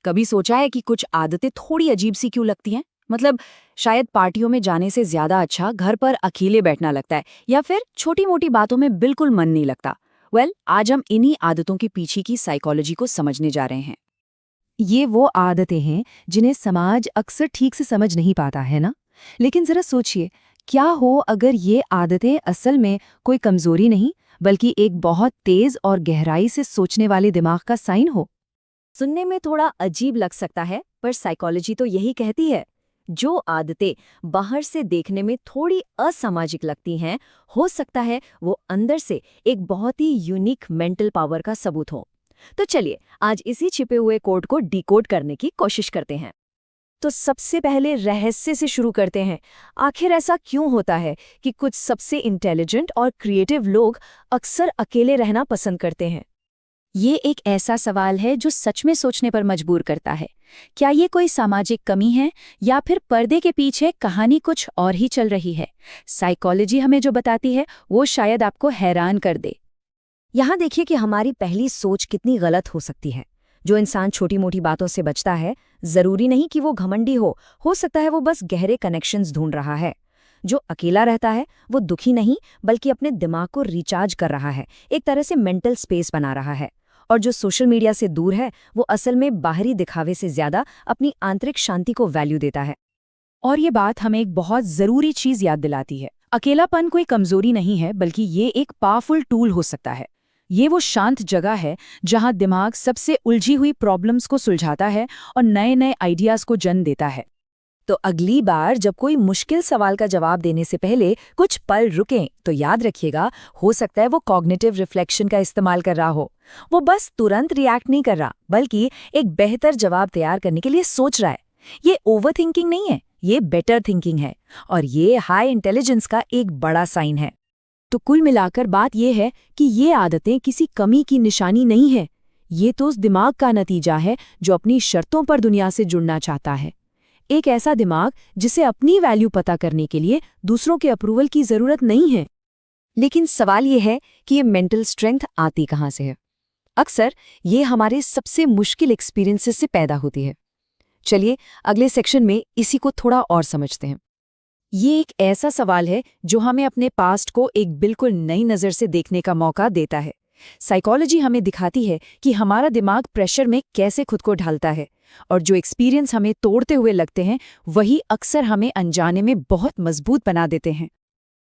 कभी सोचा है कि कुछ आदतें थोड़ी अजीब सी क्यों लगती हैं? मतलब शायद पार्टियों में जाने से ज्यादा अच्छा घर पर अकेले बैठना लगता है, या फिर छोटी मोटी बातों में बिल्कुल मन नहीं लगता। आज हम इन्हीं आदतों के पीछे की साइकोलॉजी को समझने जा रहे हैं। ये वो आदतें हैं जिन्हें समाज अक्सर ठीक से समझ नहीं पाता है ना। लेकिन जरा सोचिए, क्या हो अगर ये आदतें असल में कोई कमजोरी नहीं बल्कि एक बहुत तेज और गहराई से सोचने वाले दिमाग का साइन हो। सुनने में थोड़ा अजीब लग सकता है, पर साइकोलॉजी तो यही कहती है। जो आदतें बाहर से देखने में थोड़ी असामाजिक लगती हैं, हो सकता है वो अंदर से एक बहुत ही यूनिक मेंटल पावर का सबूत हो। तो चलिए आज इसी छिपे हुए कोड को डिकोड करने की कोशिश करते हैं। तो सबसे पहले रहस्य से शुरू करते हैं। आखिर ऐसा क्यों होता है कि कुछ सबसे इंटेलिजेंट और क्रिएटिव लोग अक्सर अकेले रहना पसंद करते हैं? ये एक ऐसा सवाल है जो सच में सोचने पर मजबूर करता है। क्या ये कोई सामाजिक कमी है, या फिर पर्दे के पीछे कहानी कुछ और ही चल रही है? साइकोलॉजी हमें जो बताती है वो शायद आपको हैरान कर दे। यहाँ देखिए कि हमारी पहली सोच कितनी गलत हो सकती है। जो इंसान छोटी मोटी बातों से बचता है, जरूरी नहीं कि वो घमंडी हो सकता है वो बस गहरे कनेक्शंस ढूंढ रहा है। जो अकेला रहता है वो दुखी नहीं, बल्कि अपने दिमाग को रिचार्ज कर रहा है, एक तरह से मेंटल स्पेस बना रहा है। और जो सोशल मीडिया से दूर है, वो असल में बाहरी दिखावे से ज्यादा अपनी आंतरिक शांति को वैल्यू देता है। और ये बात हमें एक बहुत जरूरी चीज याद दिलाती है। अकेलापन कोई कमजोरी नहीं है, बल्कि ये एक पावरफुल टूल हो सकता है। ये वो शांत जगह है जहां दिमाग सबसे उलझी हुई प्रॉब्लम्स को सुलझाता है और नए नए आइडियाज को जन्म देता है। तो अगली बार जब कोई मुश्किल सवाल का जवाब देने से पहले कुछ पल रुकें, तो याद रखिएगा, हो सकता है वो कॉग्निटिव रिफ्लेक्शन का इस्तेमाल कर रहा हो। वो बस तुरंत रिएक्ट नहीं कर रहा, बल्कि एक बेहतर जवाब तैयार करने के लिए सोच रहा है। ये ओवर थिंकिंग नहीं है, ये बेटर थिंकिंग है, और ये हाई इंटेलिजेंस का एक बड़ा साइन है। तो कुल मिलाकर बात यह है कि ये आदतें किसी कमी की निशानी नहीं है। ये तो उस दिमाग का नतीजा है जो अपनी शर्तों पर दुनिया से जुड़ना चाहता है। एक ऐसा दिमाग जिसे अपनी वैल्यू पता करने के लिए दूसरों के अप्रूवल की जरूरत नहीं है। लेकिन सवाल यह है कि ये मेंटल स्ट्रेंथ आती कहाँ से है? अक्सर ये हमारे सबसे मुश्किल एक्सपीरियंसेस से पैदा होती है। चलिए अगले सेक्शन में इसी को थोड़ा और समझते हैं। ये एक ऐसा सवाल है जो हमें अपने पास्ट को एक बिल्कुल नई नज़र से देखने का मौका देता है। साइकोलॉजी हमें दिखाती है कि हमारा दिमाग प्रेशर में कैसे खुद को ढालता है, और जो एक्सपीरियंस हमें तोड़ते हुए लगते हैं वही अक्सर हमें अनजाने में बहुत मजबूत बना देते हैं।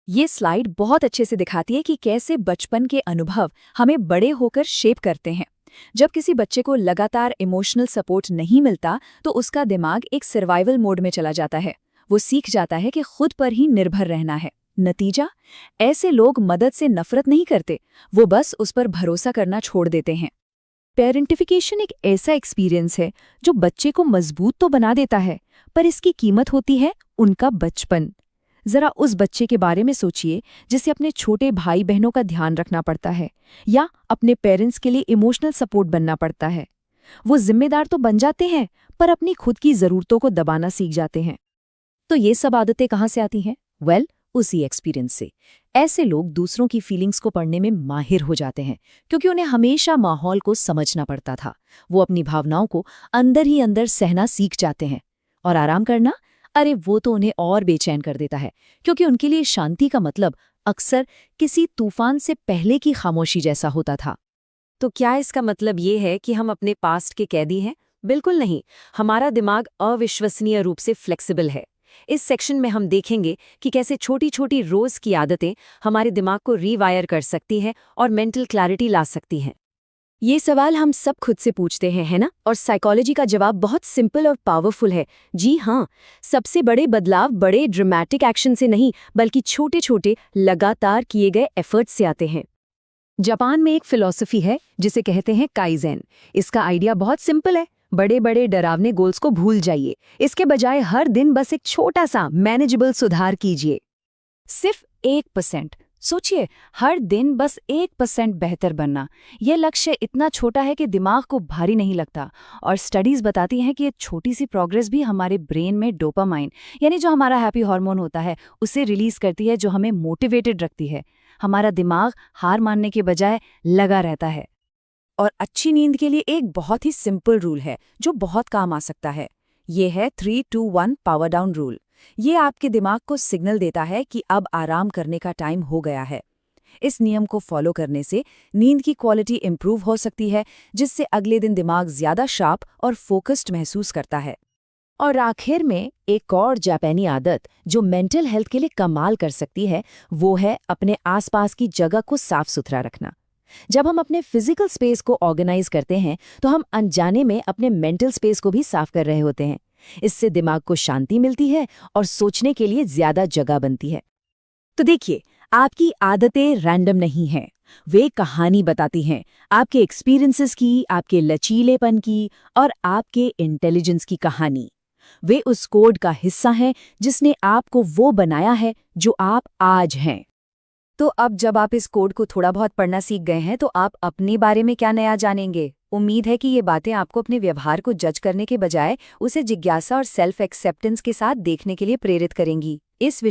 ये स्लाइड बहुत अच्छे से दिखाती है कि कैसे बचपन के अनुभव हमें बड़े होकर शेप करते हैं। जब किसी बच्चे को लगातार इमोशनल सपोर्ट नहीं मिलता, तो उसका दिमाग एक सर्वाइवल मोड में चला जाता है। वो सीख जाता है कि खुद पर ही निर्भर रहना है। नतीजा, ऐसे लोग मदद से नफरत नहीं करते, वो बस उस पर भरोसा करना छोड़ देते हैं। पेरेंटिफिकेशन एक ऐसा एक्सपीरियंस है जो बच्चे को मजबूत तो बना देता है, पर इसकी कीमत होती है उनका बचपन। जरा उस बच्चे के बारे में सोचिए जिसे अपने छोटे भाई बहनों का ध्यान रखना पड़ता है, या अपने पेरेंट्स के लिए इमोशनल सपोर्ट बनना पड़ता है। वो जिम्मेदार तो बन जाते हैं, पर अपनी खुद की जरूरतों को दबाना सीख जाते हैं। तो ये सब आदतें कहाँ से आती हैं? उसी एक्सपीरियंस से। ऐसे लोग दूसरों की फीलिंग्स को पढ़ने में माहिर हो जाते हैं, क्योंकि उन्हें हमेशा माहौल को समझना पड़ता था। वो अपनी भावनाओं को अंदर ही अंदर सहना सीख जाते हैं। और आराम करना, अरे वो तो उन्हें और बेचैन कर देता है, क्योंकि उनके लिए शांति का मतलब अक्सर किसी तूफान से पहले की खामोशी जैसा होता था। तो क्या इसका मतलब ये है कि हम अपने पास्ट के कैदी हैं? बिल्कुल नहीं। हमारा दिमाग अविश्वसनीय रूप से फ्लेक्सिबल है। इस सेक्शन में हम देखेंगे कि कैसे छोटी छोटी रोज की आदतें हमारे दिमाग को रीवायर कर सकती हैं और मेंटल क्लैरिटी ला सकती हैं। ये सवाल हम सब खुद से पूछते हैं, है ना? और साइकोलॉजी का जवाब बहुत सिंपल और पावरफुल है। जी हाँ, सबसे बड़े बदलाव बड़े ड्रामेटिक एक्शन से नहीं, बल्कि छोटे छोटे लगातार किए गए एफर्ट्स से आते हैं। जापान में एक फिलॉसफी है जिसे कहते हैं काइजेन। इसका आइडिया बहुत सिंपल है। बड़े बड़े डरावने गोल्स को भूल जाइए। इसके बजाय हर दिन बस एक छोटा सा मैनेजेबल सुधार कीजिए। सिर्फ 1%। सोचिए, हर दिन बस 1% बेहतर बनना। यह लक्ष्य इतना छोटा है कि दिमाग को भारी नहीं लगता। और स्टडीज बताती हैं कि ये छोटी सी प्रोग्रेस भी हमारे ब्रेन में डोपामाइन, यानी जो हमारा हैप्पी हार्मोन होता है, उसे रिलीज करती है, जो हमें मोटिवेटेड रखती है। हमारा दिमाग हार मानने के बजाय लगा रहता है। और अच्छी नींद के लिए एक बहुत ही सिंपल रूल है जो बहुत काम आ सकता है। ये है 3-2-1 पावर डाउन रूल। ये आपके दिमाग को सिग्नल देता है कि अब आराम करने का टाइम हो गया है। इस नियम को फॉलो करने से नींद की क्वालिटी इंप्रूव हो सकती है, जिससे अगले दिन दिमाग ज्यादा शार्प और फोकस्ड महसूस करता है। और आखिर में एक और जापानी आदत जो मेंटल हेल्थ के लिए कमाल कर सकती है, वो है अपने आसपास की जगह को साफ सुथरा रखना। जब हम अपने फिजिकल स्पेस को ऑर्गेनाइज करते हैं तो हम अनजाने में अपने मेंटल स्पेस को भी साफ कर रहे होते हैं। इससे दिमाग को शांति मिलती है और सोचने के लिए ज्यादा जगह बनती है। तो देखिए, आपकी आदतें रैंडम नहीं हैं। वे कहानी बताती हैं, आपके एक्सपीरियंसेस की, आपके लचीलेपन की और आपके इंटेलिजेंस की कहानी। वे उस कोड का हिस्सा हैं जिसने आपको वो बनाया है जो आप आज हैं। तो अब जब आप इस कोड को थोड़ा बहुत पढ़ना सीख गए हैं तो आप अपने बारे में क्या नया जानेंगे? उम्मीद है कि ये बातें आपको अपने व्यवहार को जज करने के बजाय उसे जिज्ञासा और सेल्फ एक्सेप्टेंस के साथ देखने के लिए प्रेरित करेंगी। इस